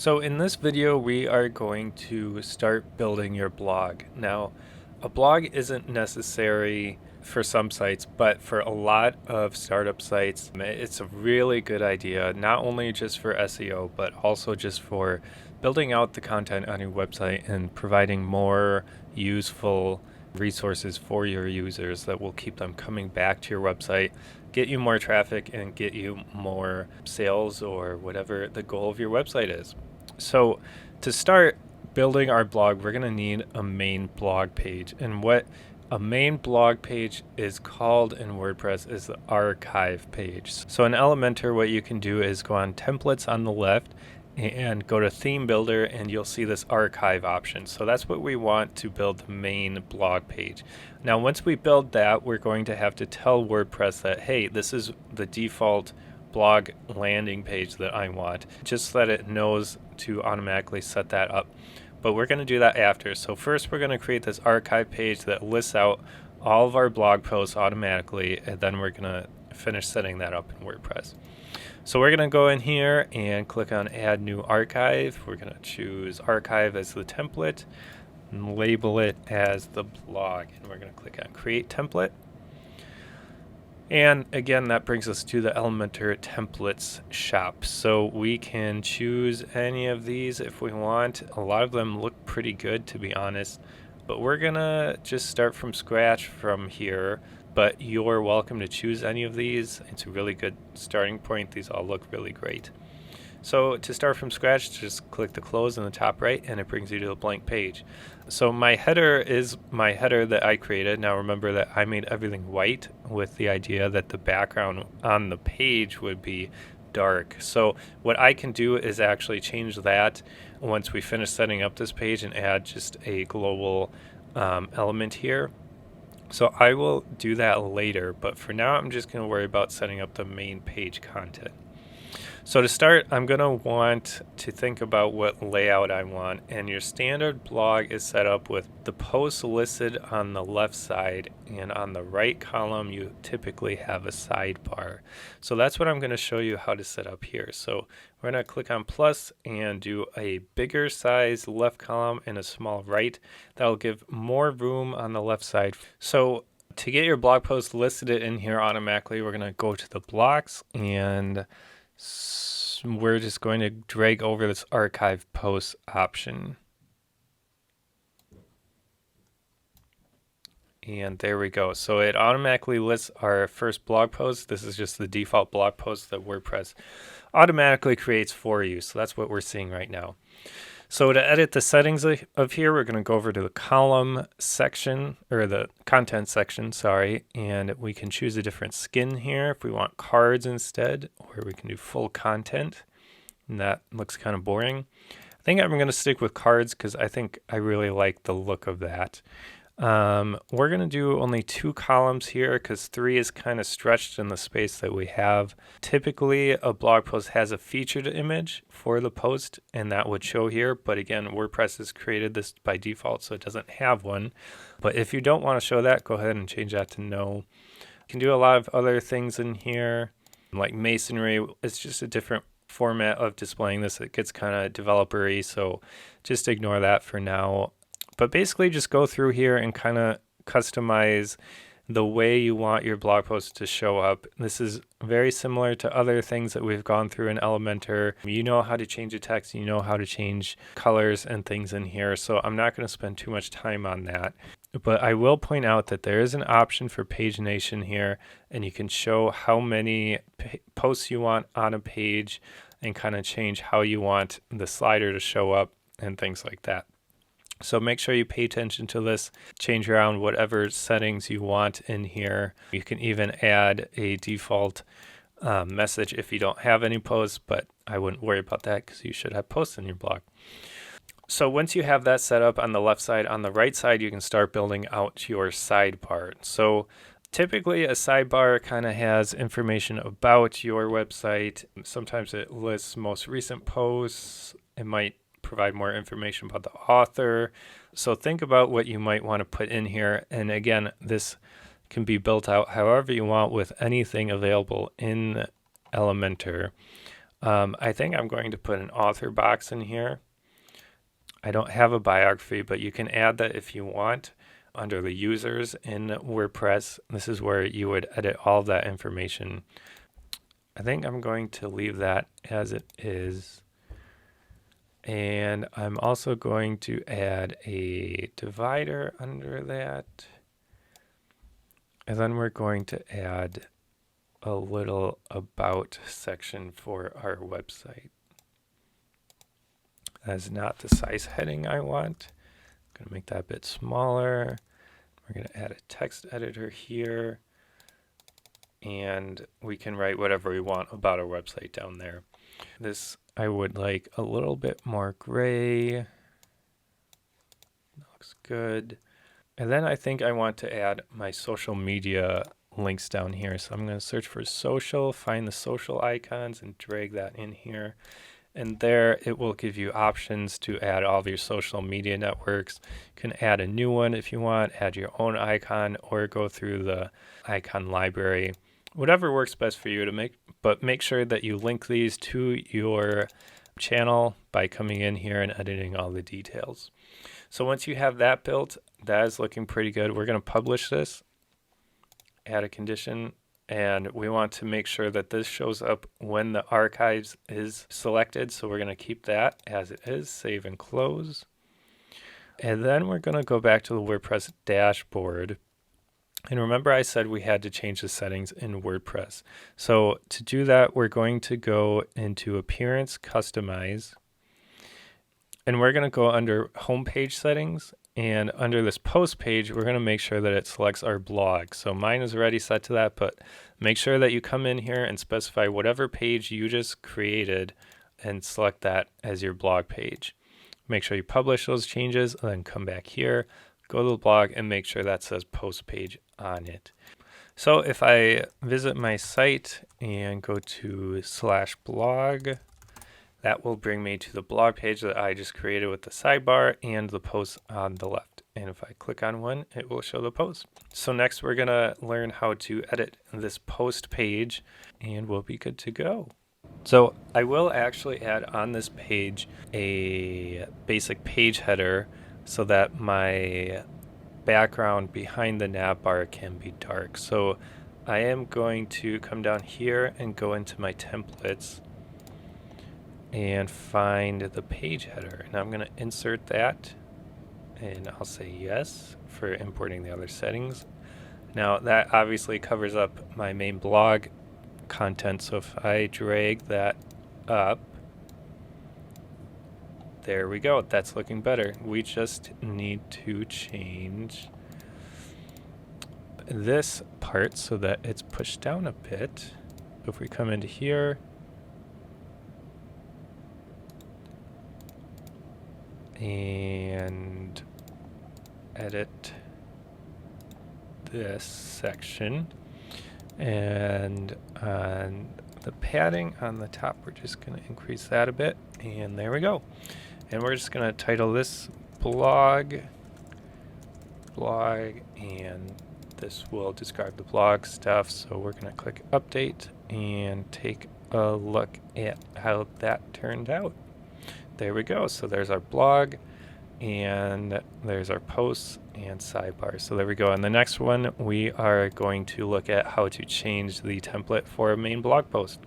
So in this video, we are going to start building your blog. Now, a blog isn't necessary for some sites, but for a lot of startup sites, it's a really good idea, not only just for SEO, but also just for building out the content on your website and providing more useful resources for your users that will keep them coming back to your website, get you more traffic, and get you more sales or whatever the goal of your website is. So to start building our blog, we're going to need a main blog page. And what a main blog page is called in WordPress is the archive page. So in Elementor, what you can do is go on templates on the left and go to theme builder, and you'll see this archive option. So that's what we want to build the main blog page. Now, once we build that, we're going to have to tell WordPress that, hey, this is the default blog landing page that I want, just so that it knows to automatically set that up. But we're going to do that after. So first we're going to create this archive page that lists out all of our blog posts automatically, and then we're going to finish setting that up in WordPress. So we're going to go in here and click on add new archive. We're going to choose archive as the template and label it as the blog, and we're going to click on create template. And again, that brings us to the Elementor templates shop. So we can choose any of these if we want. A lot of them look pretty good, to be honest, but we're gonna just start from scratch from here. But you're welcome to choose any of these. It's a really good starting point. These all look really great. So to start from scratch, just click the close in the top right, and it brings you to a blank page. So my header is my header that I created. Now remember that I made everything white with the idea that the background on the page would be dark. So what I can do is actually change that once we finish setting up this page and add just a global element here. So I will do that later, but for now I'm just going to worry about setting up the main page content. So to start, I'm going to want to think about what layout I want, and your standard blog is set up with the posts listed on the left side, and on the right column you typically have a sidebar. So that's what I'm going to show you how to set up here. So we're going to click on plus and do a bigger size left column and a small right. That'll give more room on the left side. So to get your blog post listed in here automatically, we're going to go to the blocks, and we're just going to drag over this archive post option. And there we go. So it automatically lists our first blog post. This is just the default blog post that WordPress automatically creates for you. So that's what we're seeing right now. So to edit the settings of here, we're going to go over to the column section, or the content section, sorry, and we can choose a different skin here if we want cards instead, or we can do full content, and that looks kind of boring. I think I'm going to stick with cards because I think I really like the look of that. We're going to do only 2 columns here because 3 is kind of stretched in the space that we have. Typically, a blog post has a featured image for the post, and that would show here. But again, WordPress has created this by default, so it doesn't have one. But if you don't want to show that, go ahead and change that to no. You can do a lot of other things in here, like masonry. It's just a different format of displaying this. It gets kind of developer-y, so just ignore that for now. But basically just go through here and kind of customize the way you want your blog post to show up. This is very similar to other things that we've gone through in Elementor. You know how to change the text, you know how to change colors and things in here, so I'm not going to spend too much time on that. But I will point out that there is an option for pagination here, and you can show how many posts you want on a page and kind of change how you want the slider to show up and things like that. So make sure you pay attention to this, change around whatever settings you want in here. You can even add a default message if you don't have any posts, but I wouldn't worry about that because you should have posts in your blog. So once you have that set up on the left side, on the right side, you can start building out your sidebar. So typically a sidebar kind of has information about your website. Sometimes it lists most recent posts. It might provide more information about the author. So think about what you might want to put in here. And again, this can be built out however you want with anything available in Elementor. I think I'm going to put an author box in here. I don't have a biography, but you can add that if you want under the users in WordPress. This is where you would edit all of that information. I think I'm going to leave that as it is. And I'm also going to add a divider under that. And then we're going to add a little about section for our website. That's not the size heading I want. I'm going to make that a bit smaller. We're going to add a text editor here. And we can write whatever we want about our website down there. This I would like a little bit more gray. Looks good. And then I think I want to add my social media links down here. So I'm going to search for social, find the social icons, and drag that in here. And there it will give you options to add all of your social media networks. You can add a new one if you want, add your own icon, or go through the icon library. Whatever works best for you to make sure that you link these to your channel by coming in here and editing all the details. So once you have that built, that is looking pretty good. We're going to publish this, add a condition, and we want to make sure that this shows up when the archives is selected. So we're going to keep that as it is, save and close. And then we're going to go back to the WordPress dashboard. And remember I said we had to change the settings in WordPress. So to do that, we're going to go into Appearance, Customize. And we're going to go under Homepage Settings. And under this post page, we're going to make sure that it selects our blog. So mine is already set to that, but make sure that you come in here and specify whatever page you just created and select that as your blog page. Make sure you publish those changes and then come back here, go to the blog and make sure that says post page on it. So if I visit my site and go to /blog, that will bring me to the blog page that I just created with the sidebar and the post on the left. And if I click on one, it will show the post. So next we're gonna learn how to edit this post page and we'll be good to go. So I will actually add on this page a basic page header so that my background behind the nav bar can be dark. So I am going to come down here and go into my templates and find the page header. And I'm going to insert that and I'll say yes for importing the other settings. Now that obviously covers up my main blog content. So if I drag that up, there we go. That's looking better. We just need to change this part so that it's pushed down a bit. If we come into here, and edit this section, and on the padding on the top we're just going to increase that a bit, and there we go. And we're just going to title this blog, and this will describe the blog stuff. So we're going to click update and take a look at how that turned out. There we go. So there's our blog and there's our posts and sidebar. So there we go. In the next one, we are going to look at how to change the template for a main blog post.